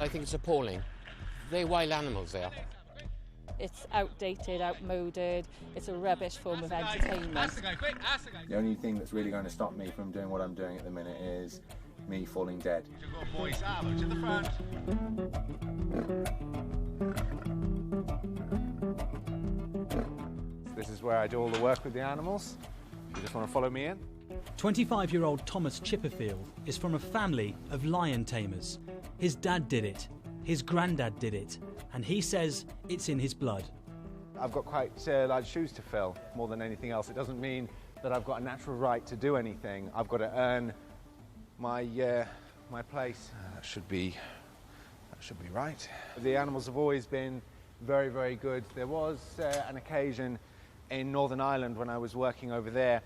I think it's appalling. They're wild animals, they are. It's outdated, outmoded. It's a rubbish form of entertainment. The only thing that's really going to stop me from doing what I'm doing at the minute is me falling dead. Boys, to the front. This is where I do all the work with the animals. You just want to follow me in? 25-year-old Thomas Chipperfield is from a family of lion tamers. His dad did it, his granddad did it, and he says it's in his blood. I've got quite large shoes to fill, more than anything else. It doesn't mean that I've got a natural right to do anything. I've got to earn my place. That should be right. The animals have always been very, very good. There was an occasion in Northern Ireland when I was working over there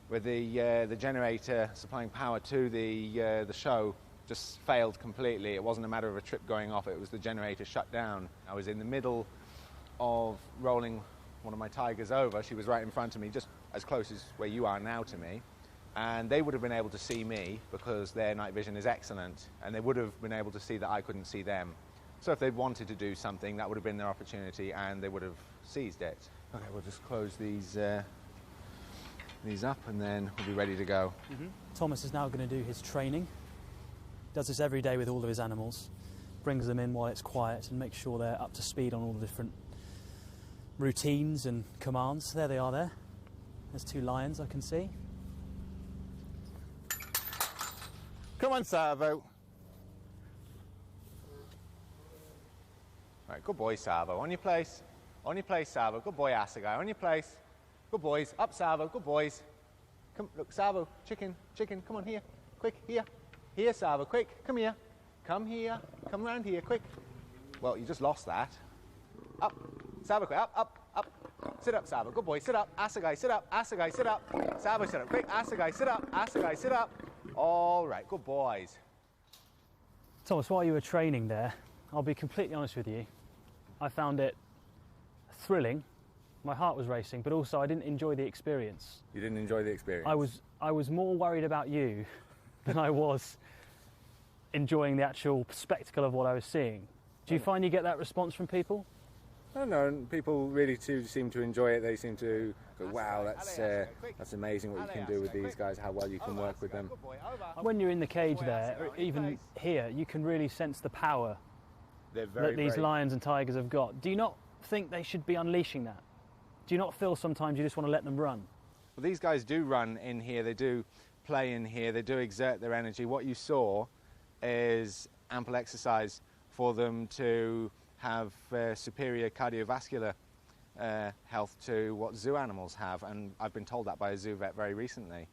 where the generator supplying power to the show just failed completely. It wasn't a matter of a trip going off, it was the generator shut down. I was in the middle of rolling one of my tigers over. She was right in front of me, just as close as where you are now to me. And they would have been able to see me because their night vision is excellent, and they would have been able to see that I couldn't see them. So if they'd wanted to do something, that would have been their opportunity and they would have seized it. Okay, we'll just close these up and then we'll be ready to go. Thomas is now going to do his training. Does this every day with all of his animals, brings them in while it's quiet and makes sure they're up to speed on all the different routines and commands. There they are there. There's two lions I can see. Come on, Savo. Right, good boy, Savo. On your place. On your place, Savo. Good boy, Assegai. On your place. Good boys. Up, Savo. Good boys. Come, look, Savo. Chicken. Come on here. Quick, here. Here, Savo. Quick. Come here. Come here. Come round here. Quick. Well, you just lost that. Up. Savo, quick. Up. Sit up, Savo. Good boy. Sit up. Assegai, sit up. Assegai, sit up. Savo, sit up. Quick. Assegai, sit up. Assegai, sit up. All right. Good boys. Thomas, while you were training there, I'll be completely honest with you, I found it thrilling. My heart was racing, but also I didn't enjoy the experience. You didn't enjoy the experience? I was more worried about you than I was enjoying the actual spectacle of what I was seeing. Do you find you get that response from people? No, people really too seem to enjoy it. They seem to go, wow, that's amazing what you can do with these guys, how well you can work with them. When you're in the cage there, or even here, you can really sense the power that these lions and tigers have got. Do you not think they should be unleashing that? Do you not feel sometimes you just want to let them run? Well, these guys do run in here, they do play in here, they do exert their energy. What you saw is ample exercise for them to have superior cardiovascular health to what zoo animals have, and I've been told that by a zoo vet very recently.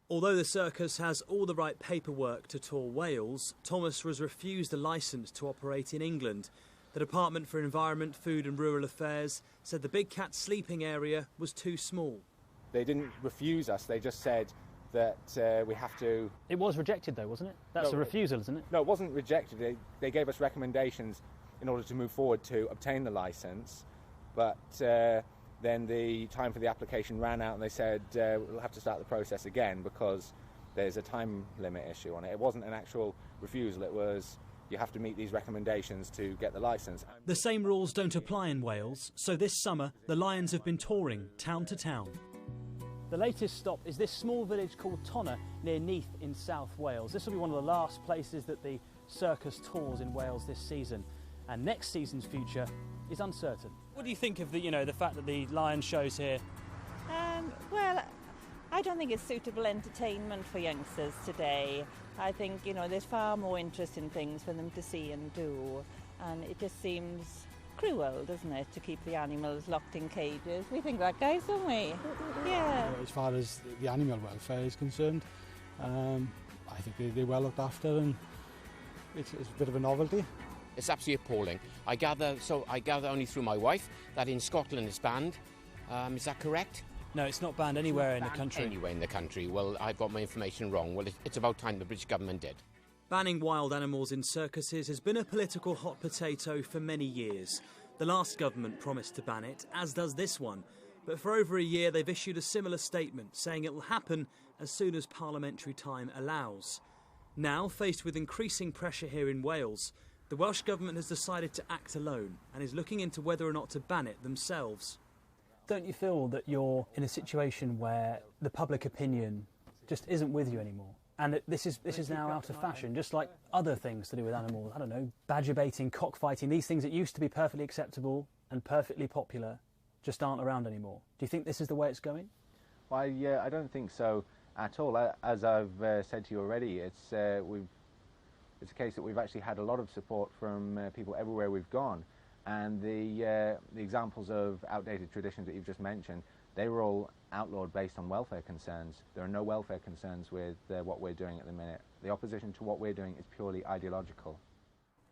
Although the circus has all the right paperwork to tour Wales, Thomas was refused a licence to operate in England. The Department for Environment, Food and Rural Affairs said the big cat sleeping area was too small. They didn't refuse us, they just said that we have to... It was rejected though, wasn't it? That's a refusal, isn't it? No, it wasn't rejected. They gave us recommendations in order to move forward to obtain the licence, but then the time for the application ran out and they said we'll have to start the process again because there's a time limit issue on it. It wasn't an actual refusal, it was you have to meet these recommendations to get the licence. The same rules don't apply in Wales, so this summer the Lions have been touring town to town. The latest stop is this small village called Tamer near Neath in South Wales. This will be one of the last places that the circus tours in Wales this season, and next season's future is uncertain. What do you think of the fact that the Lion show's here? Well, I don't think it's suitable entertainment for youngsters today. I think, there's far more interesting things for them to see and do, and it just seems cruel, doesn't it, to keep the animals locked in cages. We think that, guys, don't we? Yeah. As far as the animal welfare is concerned, I think they're well looked after, and it's a bit of a novelty. It's absolutely appalling. I gather only through my wife that in Scotland it's banned. Is that correct? No, it's not banned anywhere in the country. Anywhere in the country. Well, I've got my information wrong. Well, it's about time the British government did. Banning wild animals in circuses has been a political hot potato for many years. The last government promised to ban it, as does this one. But for over a year they've issued a similar statement, saying it will happen as soon as parliamentary time allows. Now, faced with increasing pressure here in Wales, The Welsh Government has decided to act alone and is looking into whether or not to ban it themselves. Don't you feel that you're in a situation where the public opinion just isn't with you anymore? And that this is now out of fashion, just like other things to do with animals. I don't know, badger baiting, cockfighting, these things that used to be perfectly acceptable and perfectly popular just aren't around anymore. Do you think this is the way it's going? Well, I don't think so at all. As I've said to you already, it's a case that we've actually had a lot of support from people everywhere we've gone. And the examples of outdated traditions that you've just mentioned, they were all outlawed based on welfare concerns. There are no welfare concerns with what we're doing at the minute. The opposition to what we're doing is purely ideological.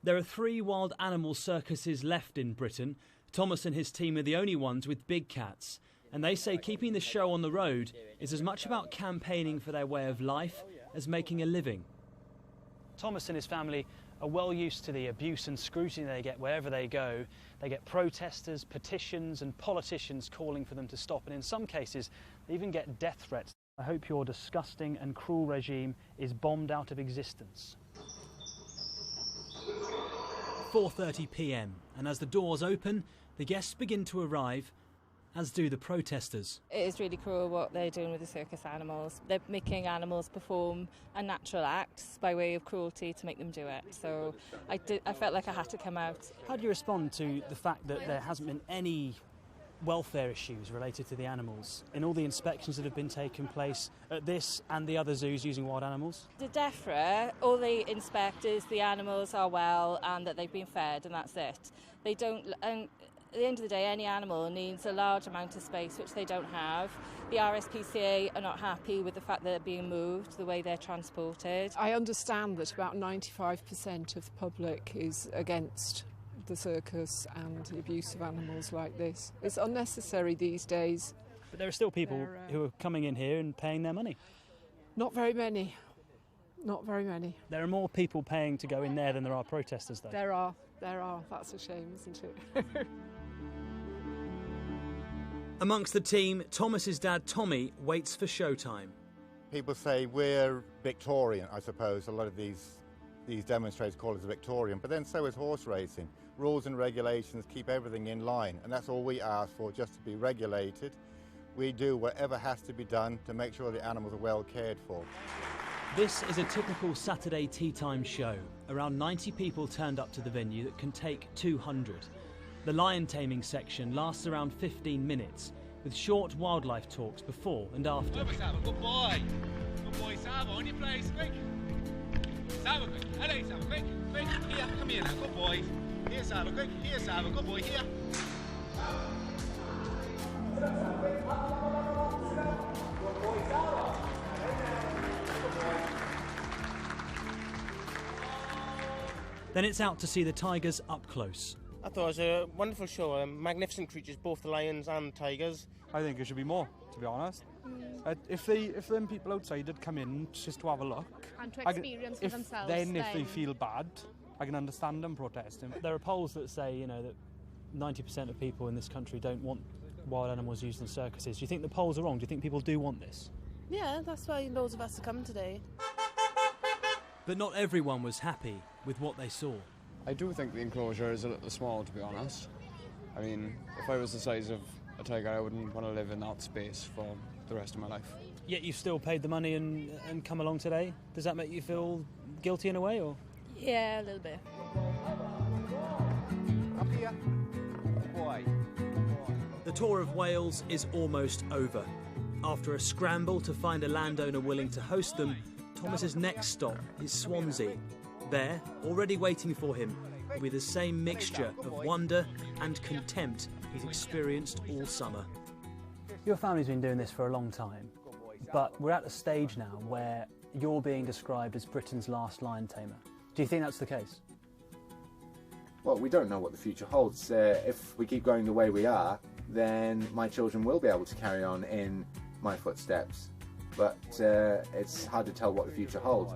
There are 3 wild animal circuses left in Britain. Thomas and his team are the only ones with big cats. And they say keeping the show on the road is as much about campaigning for their way of life as making a living. Thomas and his family are well used to the abuse and scrutiny they get wherever they go. They get protesters, petitions and politicians calling for them to stop, and in some cases they even get death threats. I hope your disgusting and cruel regime is bombed out of existence. 4:30 p.m, and as the doors open, the guests begin to arrive, as do the protesters. It is really cruel what they're doing with the circus animals. They're making animals perform unnatural acts by way of cruelty to make them do it. So I felt like I had to come out. How do you respond to the fact that there hasn't been any welfare issues related to the animals in all the inspections that have been taking place at this and the other zoos using wild animals? The DEFRA, all they inspect is the animals are well and that they've been fed, and that's it. They don't... At the end of the day, any animal needs a large amount of space, which they don't have. The RSPCA are not happy with the fact that they're being moved, the way they're transported. I understand that about 95% of the public is against the circus and the abuse of animals like this. It's unnecessary these days. But there are still people who are coming in here and paying their money. Not very many. Not very many. There are more people paying to go in there than there are protesters, though. There are. That's a shame, isn't it? Amongst the team, Thomas's dad, Tommy, waits for showtime. People say we're Victorian, I suppose. A lot of these demonstrators call us Victorian, but then so is horse racing. Rules and regulations keep everything in line, and that's all we ask for, just to be regulated. We do whatever has to be done to make sure the animals are well cared for. This is a typical Saturday tea time show. Around 90 people turned up to the venue that can take 200. The lion taming section lasts around 15 minutes, with short wildlife talks before and after. Over, Saba, good boy. Good boy, Saba, on your place, quick. Saba, quick. Hello, Saba, quick. Quick, here, come here now, good boy. Here, Saba, quick. Here, Saba, good boy, here. Then it's out to see the tigers up close. I thought it was a wonderful show, magnificent creatures, both the lions and tigers. I think it should be more, to be honest. If them people outside had come in just to have a look... And to experience for themselves. If they feel bad, I can understand them protesting. There are polls that say, that 90% of people in this country don't want wild animals used in circuses. Do you think the polls are wrong? Do you think people do want this? Yeah, that's why loads of us are coming today. But not everyone was happy with what they saw. I do think the enclosure is a little small, to be honest. I mean, if I was the size of a tiger, I wouldn't want to live in that space for the rest of my life. Yet you've still paid the money and come along today. Does that make you feel guilty in a way, or? Yeah, a little bit. Up here. Boy. The tour of Wales is almost over. After a scramble to find a landowner willing to host them, Thomas's next stop is Swansea. There, already waiting for him, will be the same mixture of wonder and contempt he's experienced all summer. Your family's been doing this for a long time, but we're at a stage now where you're being described as Britain's last lion tamer. Do you think that's the case? Well, we don't know what the future holds. If we keep going the way we are, then my children will be able to carry on in my footsteps. But it's hard to tell what the future holds.